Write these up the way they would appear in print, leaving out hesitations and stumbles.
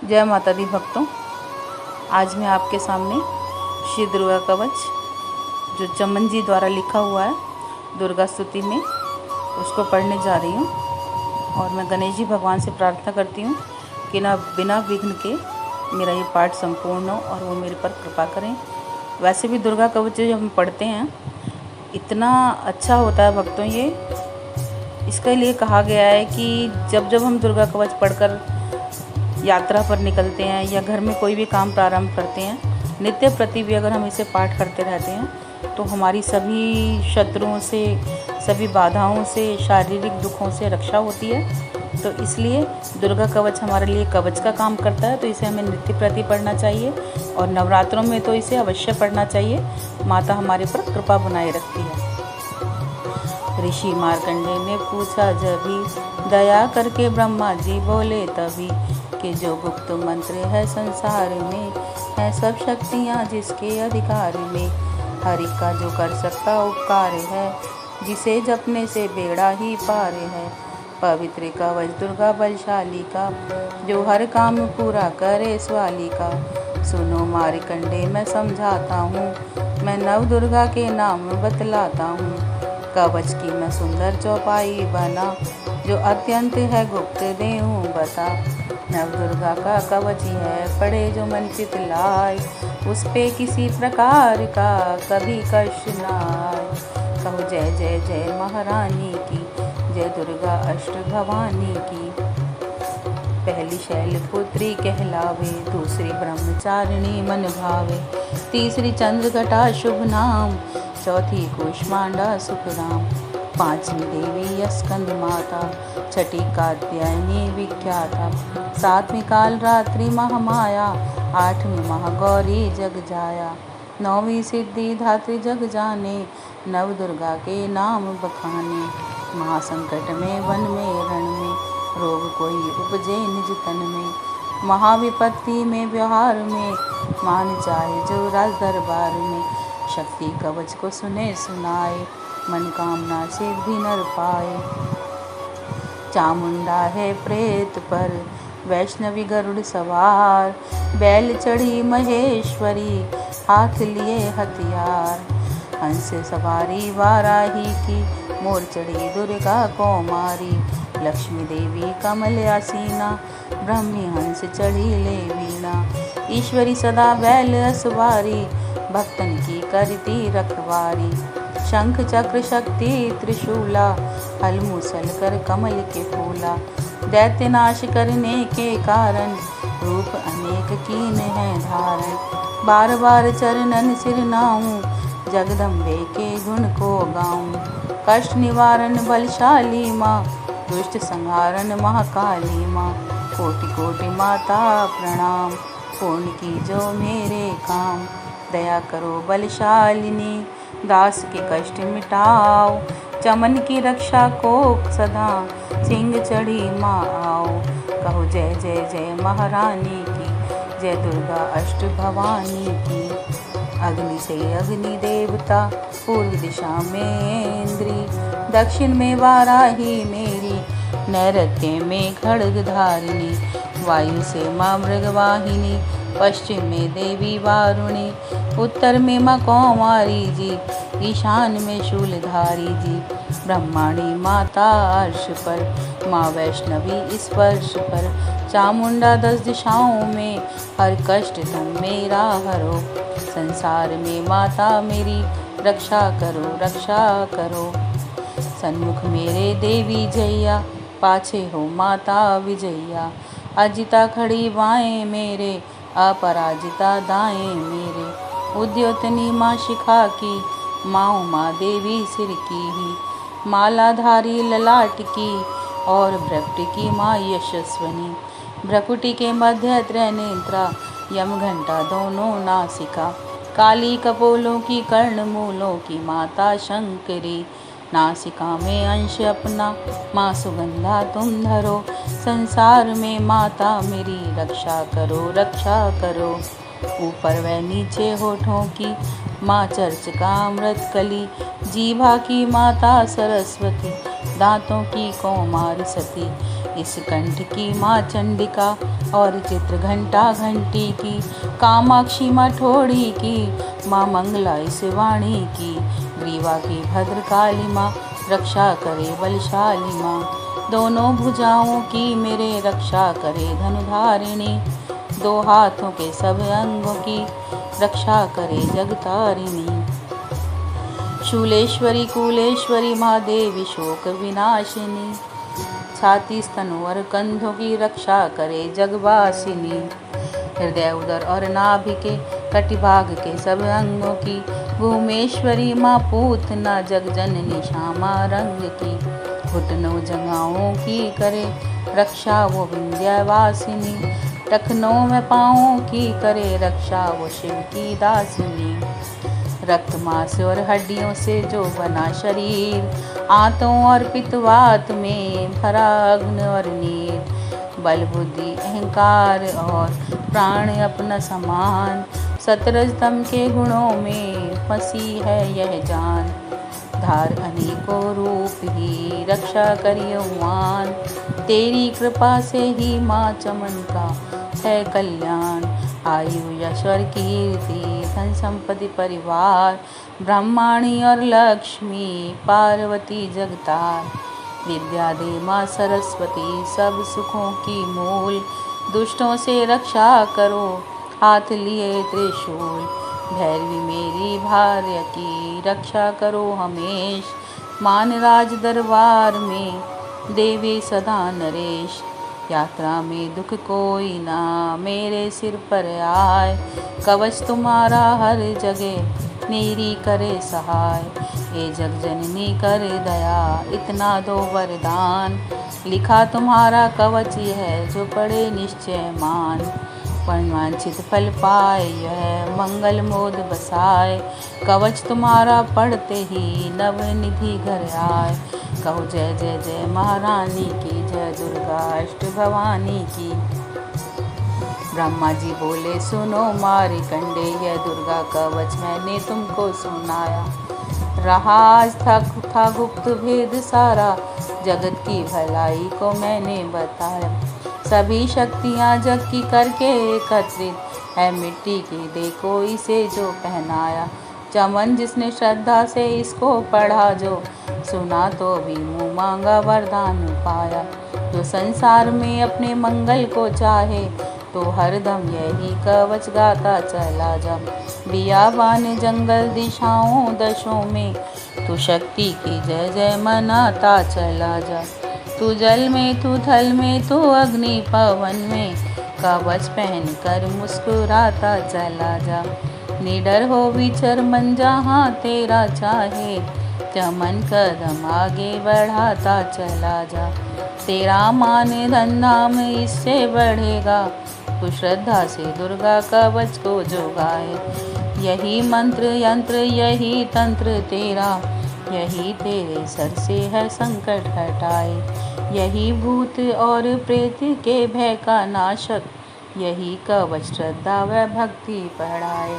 जय माता दी भक्तों, आज मैं आपके सामने श्री दुर्गा कवच जो चमन जी द्वारा लिखा हुआ है दुर्गा स्तुति में, उसको पढ़ने जा रही हूँ। और मैं गणेश जी भगवान से प्रार्थना करती हूँ कि ना बिना विघ्न के मेरा ये पाठ संपूर्ण हो और वो मेरे पर कृपा करें। वैसे भी दुर्गा कवच जो हम पढ़ते हैं इतना अच्छा होता है भक्तों, ये इसके लिए कहा गया है कि जब जब हम दुर्गा कवच पढ़कर यात्रा पर निकलते हैं या घर में कोई भी काम प्रारंभ करते हैं, नित्य प्रति भी अगर हम इसे पाठ करते रहते हैं तो हमारी सभी शत्रुओं से, सभी बाधाओं से, शारीरिक दुखों से रक्षा होती है। तो इसलिए दुर्गा कवच हमारे लिए कवच का काम करता है, तो इसे हमें नित्य प्रति पढ़ना चाहिए और नवरात्रों में तो इसे अवश्य पढ़ना चाहिए। माता हमारे पर कृपा बनाए रखती है। ऋषि मार्कंडेय ने पूछा जभी, दया करके ब्रह्मा जी बोले तभी, कि जो गुप्त मंत्र है संसार में, है सब शक्तियाँ जिसके अधिकार में। हरि का जो कर सकता उपकार है, जिसे जपने से बेड़ा ही पार है। पवित्र कवच दुर्गा बलशाली का, जो हर काम पूरा करे स्वाली का। सुनो मार्कंडेय मैं समझाता हूँ, मैं नव दुर्गा के नाम बतलाता हूँ। कवच की मैं सुंदर चौपाई बना, जो अत्यंत है गुप्त देहूँ बता। नव दुर्गा का कवच है पढ़े जो मन चित लाए, उस पे किसी प्रकार का कभी कष्ट न आए। कहो जय जय जय महारानी की, जय दुर्गा अष्ट भवानी की। पहली शैलपुत्री कहलावे, दूसरी ब्रह्मचारिणी मन भावे। तीसरी चंद्रघटा शुभ नाम, चौथी कूष्मांडा सुखराम। पांचवी देवी स्कंद माता, छठी कात्यायनी विख्याता। सातवीं काल रात्रि महामाया, आठवीं महागौरी जग जाया। नौवीं सिद्धि धात्री जग जाने, नव दुर्गा के नाम बखाने। महासंकट में वन में रण में, रोग कोई उपजे निज तन में। महाविपत्ति में व्यवहार में, मान चाहे जो राज दरबार में। शक्ति कवच को सुने सुनाए, मनोकामना सिद्धि नर पाए। चामुंडा है प्रेत पर, वैष्णवी गरुड़ सवार। बैल चढ़ी महेश्वरी, हाथ लिए हथियार। हंस सवारी वाराही की, मोर चढ़ी दुर्गा कौमारी। लक्ष्मी देवी कमल आसीना, ब्रह्मी हंस चढ़ी ले वीणा। ईश्वरी सदा बैल असवारी, भक्तन की करती रखवारी। शंख चक्र शक्ति त्रिशूला, हल मूसल कर कमल के फूला। दैत्य नाश करने के कारण, रूप अनेक कीन है धारण। बार बार चरणन सिर नाऊं, जगदम्बे के गुण को गाऊं। कष्ट निवारण बलशाली माँ, दुष्ट संहारण महाकाली माँ। कोटि कोटि माता प्रणाम, पूर्ण की जो मेरे काम। दया करो बलशालिनी, दास के कष्ट मिटाओ। चमन की रक्षा को सदा, सिंह चढ़ी माँ आओ। कहो जय जय जय महारानी की, जय दुर्गा अष्ट भवानी की। अग्नि से अग्नि देवता, पूर्व दिशा में इंद्री। दक्षिण में वाराही मेरी, नैऋत्य में खड्ग धारिणी। वायु से माँ मृगवाहिनी, पश्चिम में देवी वारुणी। उत्तर में माँ कौमारी जी, ईशान में शूलधारी जी। ब्रह्माणी माता अर्श पर, माँ वैष्णवी स्पर्श पर। चामुंडा 10 दिशाओं में, हर कष्ट तुम मेरा हरो। संसार में माता मेरी, रक्षा करो रक्षा करो। सन्मुख मेरे देवी जैया, पाछे हो माता विजया। अजिता खड़ी बाएं मेरे, अपराजिता दाएं मेरे। उद्योतनी माँ शिखा की, माँ उमा देवी सिर की ही। मालाधारी ललाट की, और भ्रकुटी की माँ यशस्वनी। भ्रकुटी के मध्य त्रिनेत्रा, यम घंटा दोनों नासिका। काली कपोलों की कर्ण मूलों की माता शंकरी। नासिका में अंश अपना, माँ सुगंधा तुम धरो। संसार में माता मेरी, रक्षा करो रक्षा करो। ऊपर व नीचे होठों की, माँ चर्च का अमृत कली। जीभा की माता सरस्वती, दांतों की कौमार सती। इस कंठ की माँ चंडिका, और चित्र घंटा घंटी की, कामाक्षी माँ ठोड़ी की, माँ मंगला इस वाणी की, ग्रीवा की भद्रकाली माँ रक्षा करे बलशाली माँ, दोनों भुजाओं की मेरे रक्षा करे धनुधारिणी, दो हाथों के सब अंगों की रक्षा करे जगतारिणी, शूलेश्वरी कुलेश्वरी महादेवी शोक विनाशिनी, छाती स्तनों और कंधों की रक्षा करे जगवासिनी, हृदय उदर और नाभि के कटिभाग के सब अंगों की, भूमेश्वरी माँ पूतना जगजननी श्यामा रंग की, घुटनों जंघाओं की करे रक्षा वो विंध्यवासिनी, टखनों में पाँवों की करे रक्षा वो शिव की दासिनी, रक्त मांस और हड्डियों से जो बना शरीर, आंतों और पित्तवात में भरा अग्नि और नीर, बल बुद्धि अहंकार और प्राण अपना समान, सतरज तम के गुणों में फंसी है यह जान, धार अनेकों रूप ही रक्षा करियो मान, तेरी कृपा से ही माँ चमन का है कल्याण, आयु यश और कीर्ति धन संपत्ति परिवार, ब्रह्माणी और लक्ष्मी पार्वती जगतार, विद्या दे माँ सरस्वती सब सुखों की मूल, दुष्टों से रक्षा करो हाथ लिए त्रिशूल, भैरवी मेरी भार्य की रक्षा करो हमेश, मानराज दरबार में देवी सदा नरेश, यात्रा में दुख कोई ना मेरे सिर पर आए, कवच तुम्हारा हर जगह मेरी करे सहाय, ये जग जननी कर दया इतना दो वरदान, लिखा तुम्हारा कवच यह जो पढ़े निश्चय मान, वांछित फल पाए यह मंगल मोद बसाए, कवच तुम्हारा पढ़ते ही नव निधि घर आए, कहो जय जय जय महारानी की, जय दुर्गा अष्ट भवानी की, ब्रह्मा जी बोले सुनो मारी कंडे, यह दुर्गा कवच मैंने तुमको सुनाया, रहा आज था गुप्त भेद सारा, जगत की भलाई को मैंने बताया, सभी शक्तियाँ जग की करके एकत्रित है मिट्टी की, देखो इसे जो पहनाया, चमन जिसने श्रद्धा से इसको पढ़ा, जो सुना तो भी मुँह मांगा वरदान पाया, जो संसार में अपने मंगल को चाहे तो हरदम यही कवच गाता चला जा, बियाबान जंगल दिशाओं दशों में तू शक्ति की जय जय मनाता चला जा, तू जल में तू थल में तू अग्नि पवन में, कवच पहन कर मुस्कुराता चला जा, निडर हो विचर मन जहाँ तेरा चाहे, चमन कदम आगे बढ़ाता चला जा, तेरा मान धन नाम इससे बढ़ेगा, तू श्रद्धा से दुर्गा कवच को जो गाए, यही मंत्र यंत्र यही तंत्र तेरा, यही तेरे सर से है संकट हटाए, यही भूत और प्रेत के भय का नाशक, यही कवच श्रद्धा व भक्ति पढ़ाए,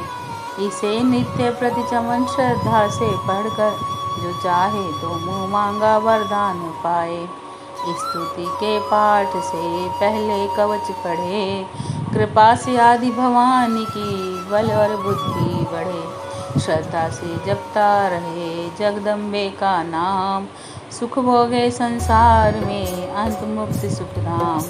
इसे नित्य प्रति चमन श्रद्धा से पढ़कर जो चाहे तो मुँह मांगा वरदान पाए, स्तुति के पाठ से पहले कवच पढ़े, कृपा से आदि भवानी की बल और बुद्धि बढ़े, श्रद्धा से जपता रहे जगदम्बे का नाम, सुख भोगे संसार में अंत मुक्त सुख धाम,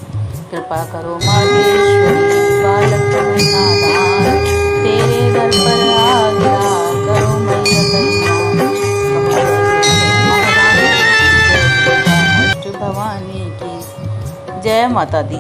कृपा करो माहेश्वरी बालक नादान, तेरे दर पर आ गया करो मैया कल्याण, भवानी की जय माता दी।